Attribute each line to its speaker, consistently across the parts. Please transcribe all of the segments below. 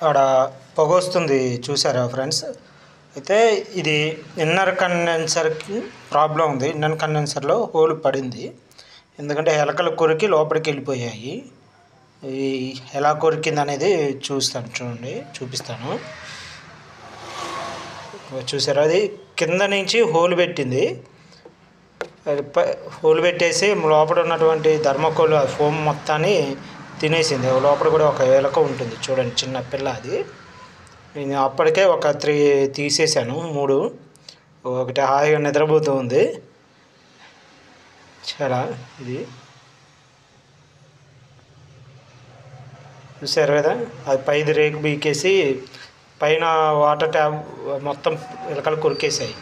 Speaker 1: ఆడ పొగొస్తుంది చూసారా ఫ్రెండ్స్. అయితే ఇది ఇన్నర్ కండెన్సర్కి ప్రాబ్లం ఉంది. ఇన్నర్ కండెన్సర్లో హోల్ పడింది. ఎందుకంటే ఎలకలు కొరికి లోపలికి వెళ్ళిపోయాయి. ఈ ఎలా కొరికింది అనేది చూపిస్తాను. చూసారా, అది కింద నుంచి హోల్ పెట్టింది. హోల్ పెట్టేసి లోపల ఉన్నటువంటి ధర్మకోల్ ఫోమ్ మొత్తాన్ని తినేసింది. లోపల కూడా ఒక ఎలక ఉంటుంది చూడండి, చిన్న పిల్ల. అది నేను అప్పటికే ఒక 3 తీసేసాను. 3 ఒకటి హాయిగా నిద్రపోతూ ఉంది. చాలా ఇది చూసారు కదా, అది పైది రేకు బీకేసి పైన వాటర్ ట్యాప్ మొత్తం ఎలకలు కొరికేసాయి.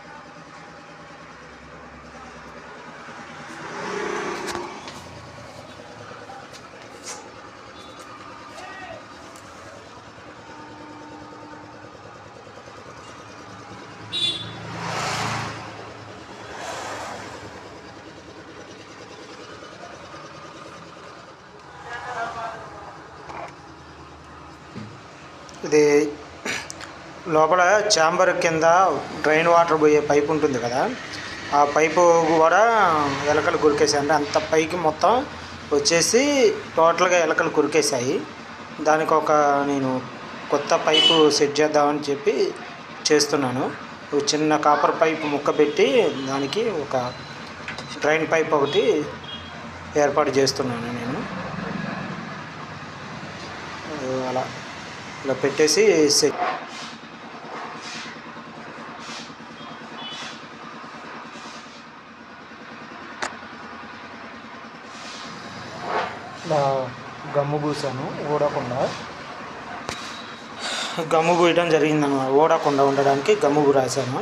Speaker 1: ఇది లోపల ఛాంబర్ కింద డ్రైన్ వాటర్ పోయే పైపు ఉంటుంది కదా, ఆ పైపు కూడా ఎలకలు కొరికేసాయి. అంటే అంత పైకి మొత్తం వచ్చేసి టోటల్గా ఎలకలు కొరికేసాయి. దానికి నేను కొత్త పైపు సెట్ చేద్దామని చెప్పి చేస్తున్నాను. ఒక చిన్న కాపర్ పైపు ముక్క పెట్టి దానికి ఒక డ్రైన్ పైప్ ఒకటి ఏర్పాటు చేస్తున్నాను నేను. అలా ఇలా పెట్టేసి ఇలా గమ్ము పూసాను. గమ్ము పూయడం జరిగిందన్నమాట. ఓడకుండా ఉండడానికి గమ్ము రాశాను.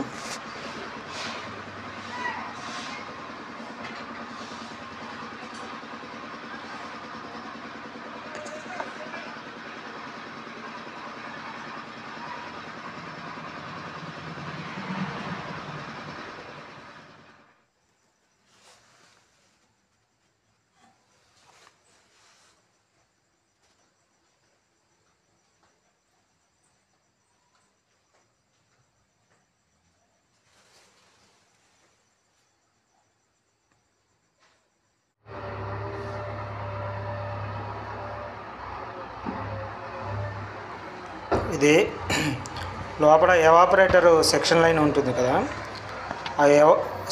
Speaker 1: ఇది లోపల ఎవాపరేటర్ సెక్షన్ లైన్ ఉంటుంది కదా, ఆ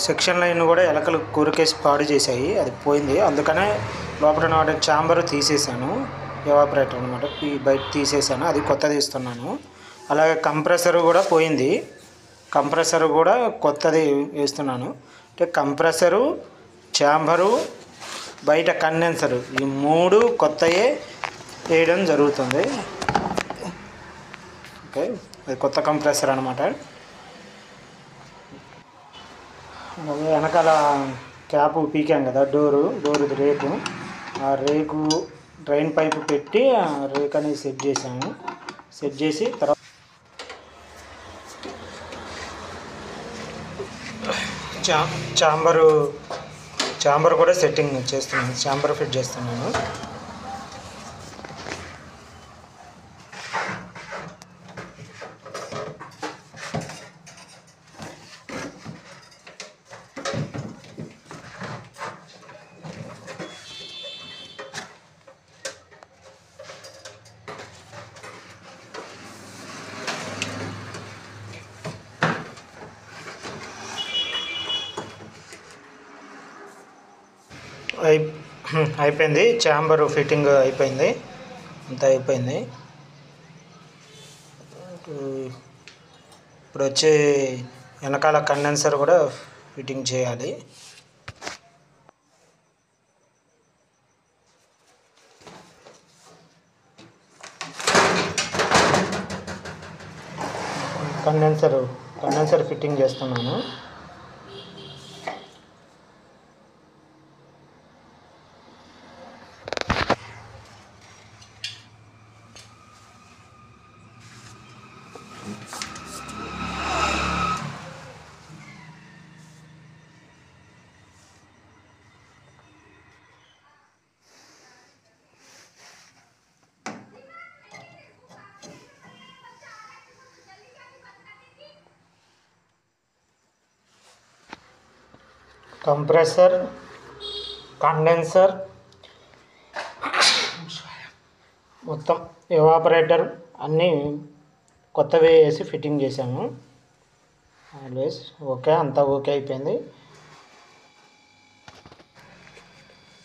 Speaker 1: సెక్షన్ లైన్ కూడా ఎలకలు కొరికేసి పాడు చేశాయి. అది పోయింది. అందుకనే లోపల నాటి ఛాంబర్ తీసేసాను. ఎవాపరేటర్ అనమాట, బయట తీసేసాను. అది కొత్తది ఇస్తున్నాను. అలాగే కంప్రెసర్ కూడా పోయింది. కంప్రెసర్ కూడా కొత్తది వేస్తున్నాను. అంటే కంప్రెసరు, ఛాంబరు, బయట కండెన్సరు, ఈ 3 కొత్తయే వేయడం జరుగుతుంది. ఓకే, అది కొత్త కంప్రెసర్ అనమాట. వెనకాల క్యాప్ పీకాం కదా, డోరుది రేకు, ఆ రేకు డ్రైన్ పైపు పెట్టి ఆ రేక్ అనేది సెట్ చేసాము. సెట్ చేసి తర్వాత ఛాంబర్ కూడా సెట్టింగ్ చేస్తున్నాను. ఛాంబర్ ఫిట్ చేస్తున్నాను. అయిపోయింది. ఛాంబర్ ఫిట్టింగ్ అయిపోయింది. అంతా అయిపోయింది. ఇప్పుడు వచ్చి వెనకాల కండెన్సర్ కూడా ఫిట్టింగ్ చేయాలి. కండెన్సర్ ఫిట్టింగ్ చేస్తున్నాను. కంప్రెసర్, కండెన్సర్, మొత్తం ఎవాపరేటర్ అన్నీ కొత్తవి వేసి ఫిట్టింగ్ చేశాము. ఆల్వేస్ ఓకే, అంతా ఓకే అయిపోయింది.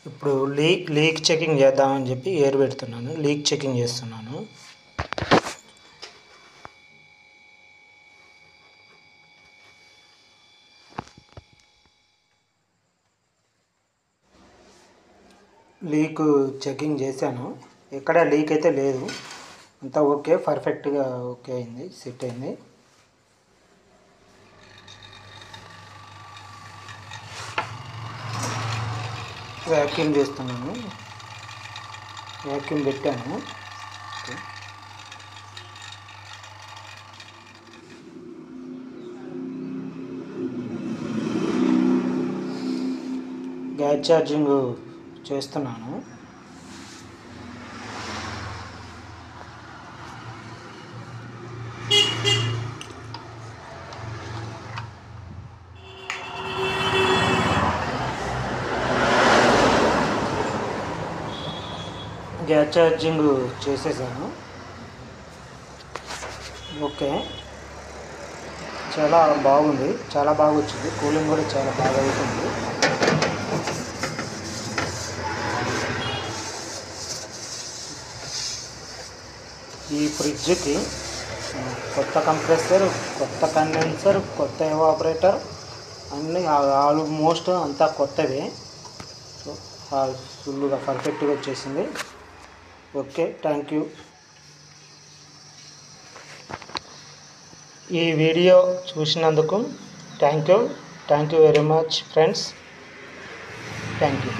Speaker 1: ఇప్పుడు లీక్ చెకింగ్ చేద్దామని చెప్పి ఎయిర్ పెడుతున్నాను, లీక్ చెకింగ్ చేస్తున్నాను. లీక్ చెకింగ్ చేశాను, ఎక్కడ లీక్ అయితే లేదు, అంతా ఓకే, పర్ఫెక్ట్గా ఓకే అయింది, సెట్ అయింది. వ్యాక్యూమ్ చేస్తున్నాను, వ్యాక్యూమ్ పెట్టాను. గ్యాస్ ఛార్జింగ్ చేస్తున్నాను. గ్యాస్ ఛార్జింగ్ చేసేసాను. ఓకే, చాలా బాగుంది, చాలా బాగా వచ్చింది, కూలింగ్ కూడా చాలా బాగా అవుతుంది. ఈ ఫ్రిడ్జ్కి కొత్త కంప్రెసర్, కొత్త కండెన్సర్, కొత్త ఎవాపరేటర్ అన్నీ ఆల్మోస్ట్ అంతా కొత్తవే. సో ఫుల్గా పర్ఫెక్ట్గా వచ్చేసింది. Okay, thank you. ఈ వీడియో చూసినందుకు thank you very much friends. Thank you.